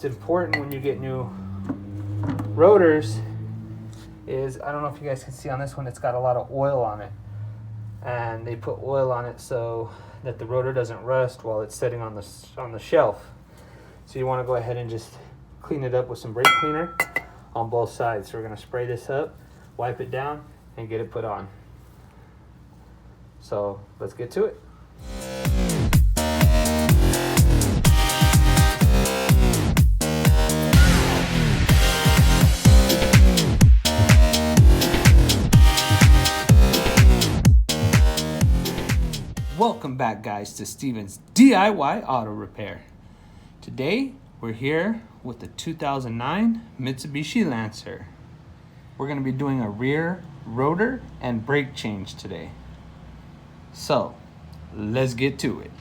It's important when you get new rotors is, I don't know if you guys can see on this one, it's got a lot of oil on it. And they put oil on it so that the rotor doesn't rust while it's sitting on the shelf. So you want to go ahead and just clean it up with some brake cleaner on both sides. So we're going to spray this up, wipe it down, and get it put on. So let's get to it. Welcome back, guys, to Steven's DIY Auto Repair. Today, we're here with the 2009 Mitsubishi Lancer. We're going to be doing a rear rotor and brake change today. So, let's get to it.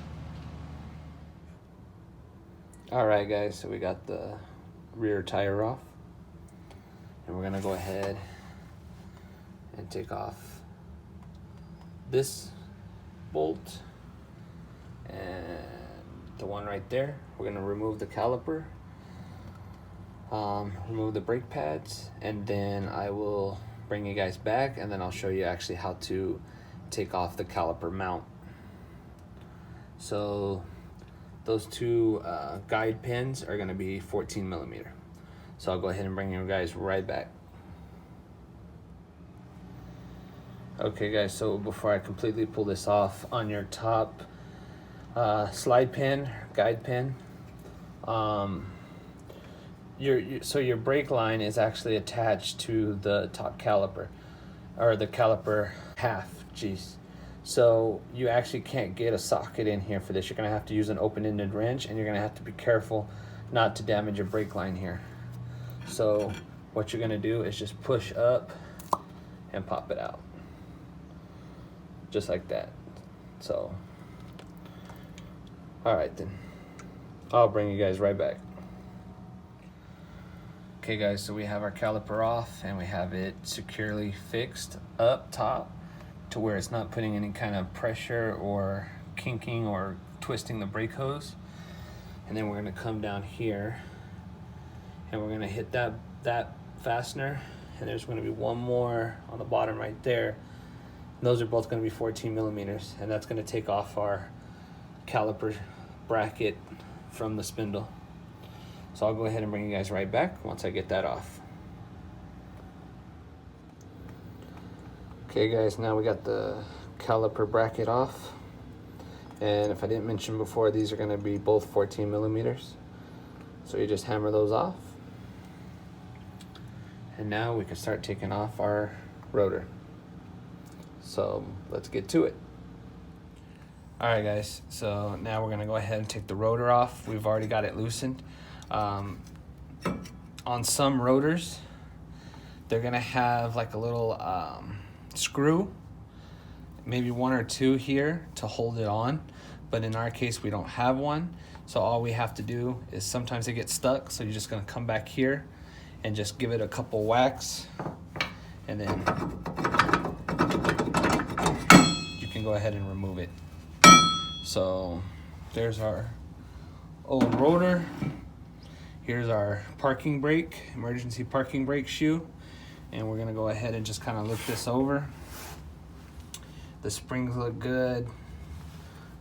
Alright, guys, so we got the rear tire off. And we're going to go ahead and take off this bolt and the one right there. We're going to remove the caliper, remove the brake pads, and then I will bring you guys back and then I'll show you actually how to take off the caliper mount. So those two guide pins are going to be 14 millimeter. So I'll go ahead and bring you guys right back. Okay, guys, so before I completely pull this off, on your top slide pin, guide pin, your brake line is actually attached to the top caliper, or the caliper half, So you actually can't get a socket in here for this. You're gonna have to use an open-ended wrench, and you're gonna have to be careful not to damage your brake line here. So what you're gonna do is just push up and pop it out. Just like that. So, alright then. I'll bring you guys right back. Okay, guys, so we have our caliper off and we have it securely fixed up top to where it's not putting any kind of pressure or kinking or twisting the brake hose. And then we're going to come down here and we're going to hit that fastener, and there's going to be one more on the bottom right there. Those are both going to be 14 millimeters, and that's going to take off our caliper bracket from the spindle. So I'll go ahead and bring you guys right back once I get that off. Okay, guys, now we got the caliper bracket off, and if I didn't mention before, these are going to be both 14 millimeters. So you just hammer those off, and now we can start taking off our rotor. So let's get to it. Alright, guys, so now we're going to go ahead and take the rotor off. We've already got it loosened. On some rotors, they're going to have like a little screw, maybe one or two here to hold it on. But in our case, we don't have one. So all we have to do is, sometimes it gets stuck, so you're just going to come back here and just give it a couple whacks, and then go ahead and remove it. So there's our old rotor. Here's our parking brake, emergency parking brake shoe, and we're gonna go ahead and just kind of look this over. The springs look good.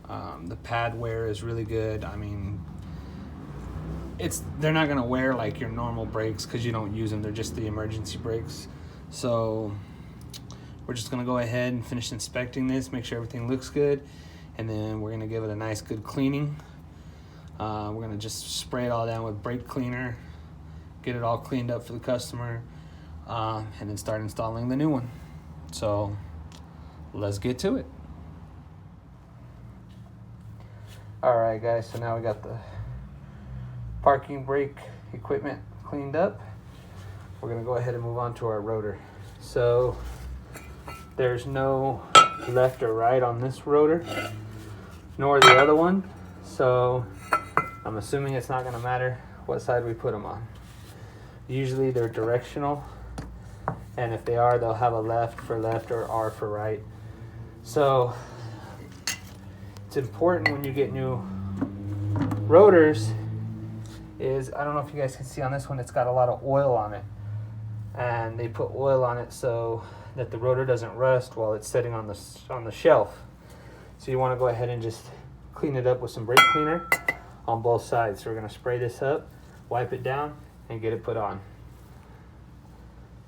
The pad wear is really good. I mean, they're not gonna wear like your normal brakes because you don't use them. They're just the emergency brakes. So we're just going to go ahead and finish inspecting this, make sure everything looks good, and then we're going to give it a nice good cleaning. We're going to just spray it all down with brake cleaner, get it all cleaned up for the customer, and then start installing the new one. So let's get to it. Alright, guys, so now we got the parking brake equipment cleaned up. We're going to go ahead and move on to our rotor. So there's no left or right on this rotor, nor the other one. So I'm assuming it's not going to matter what side we put them on. Usually they're directional, and if they are, they'll have a left for left or R for right. So it's important when you get new rotors is, I don't know if you guys can see on this one, it's got a lot of oil on it. And they put oil on it so that the rotor doesn't rust while it's sitting on the shelf. So you want to go ahead and just clean it up with some brake cleaner on both sides. So we're going to spray this up, wipe it down, and get it put on.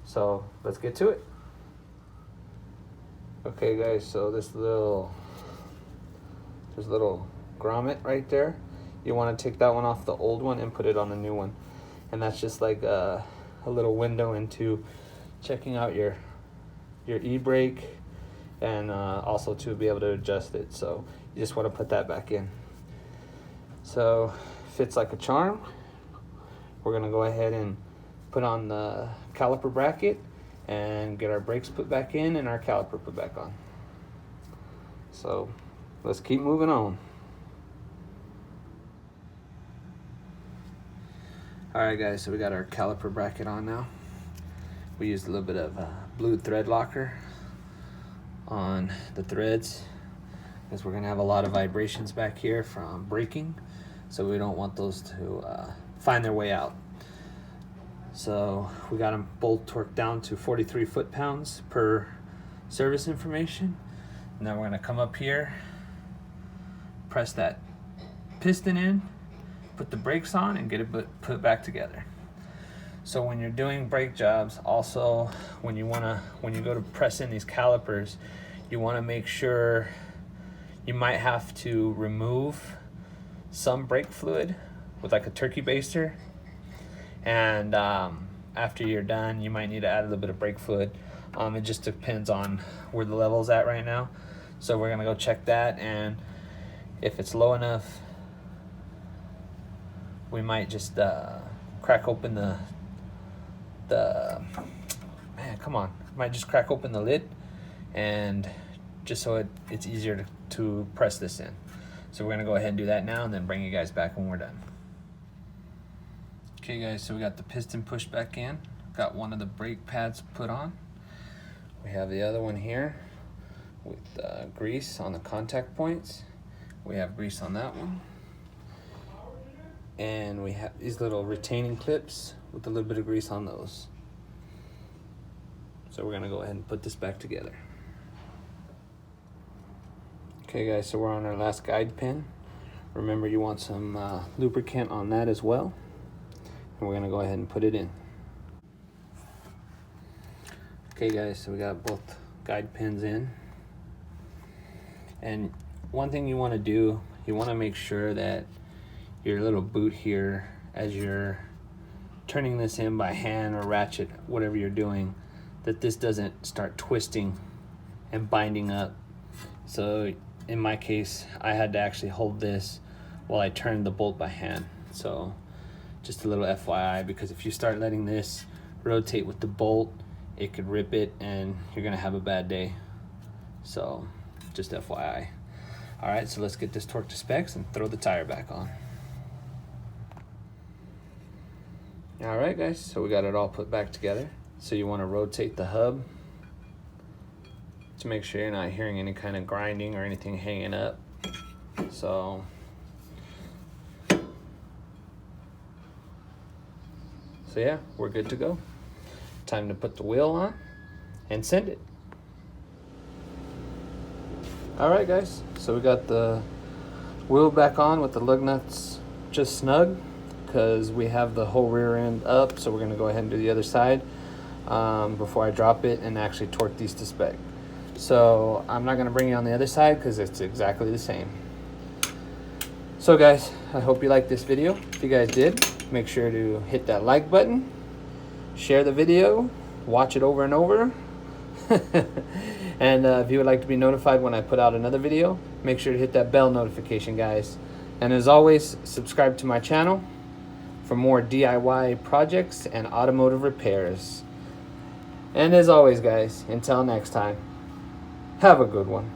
So let's get to it. Okay guys, so this little grommet right there, you want to take that one off the old one and put it on the new one. And that's just like a little window into checking out your e-brake, and also to be able to adjust it. So you just want to put that back in. So fits like a charm. We're going to go ahead and put on the caliper bracket and get our brakes put back in and our caliper put back on. So let's keep moving on. Alright guys, so we got our caliper bracket on now. We used a little bit of blue thread locker on the threads because we're going to have a lot of vibrations back here from braking, so we don't want those to find their way out. So we got them both torqued down to 43 foot-pounds per service information. Now we're going to come up here, press that piston in, put the brakes on, and get it put back together. So when you're doing brake jobs, also when you go to press in these calipers, you want to make sure, you might have to remove some brake fluid with like a turkey baster, and after you're done you might need to add a little bit of brake fluid. It just depends on where the level's at right now. So we're gonna go check that, and if it's low enough, we might just crack open the might just crack open the lid, and just so it's easier to press this in. So we're gonna go ahead and do that now, and then bring you guys back when we're done. Okay guys, so we got the piston pushed back in, got one of the brake pads put on. We have the other one here with grease on the contact points. We have grease on that one. And we have these little retaining clips with a little bit of grease on those. So we're gonna go ahead and put this back together. Okay guys, so we're on our last guide pin. Remember, you want some lubricant on that as well. And we're gonna go ahead and put it in. Okay guys, so we got both guide pins in. And one thing you wanna do, you wanna make sure that your little boot here, as you're turning this in by hand or ratchet, whatever you're doing, that this doesn't start twisting and binding up. So in my case, I had to actually hold this while I turned the bolt by hand. So just a little FYI, because if you start letting this rotate with the bolt, it could rip it and you're gonna have a bad day. So just FYI. All right, so let's get this torqued to specs and throw the tire back on. All right guys, so we got it all put back together. So you want to rotate the hub to make sure you're not hearing any kind of grinding or anything hanging up. So yeah, we're good to go. Time to put the wheel on and send it. All right guys, so we got the wheel back on with the lug nuts just snug, because we have the whole rear end up. So we're going to go ahead and do the other side before I drop it and actually torque these to spec. So I'm not going to bring you on the other side because it's exactly the same. So guys, I hope you liked this video. If you guys did, make sure to hit that like button, share the video, watch it over and over. And if you would like to be notified when I put out another video, make sure to hit that bell notification, guys. And as always, subscribe to my channel for more DIY projects and automotive repairs. And as always guys, until next time, have a good one.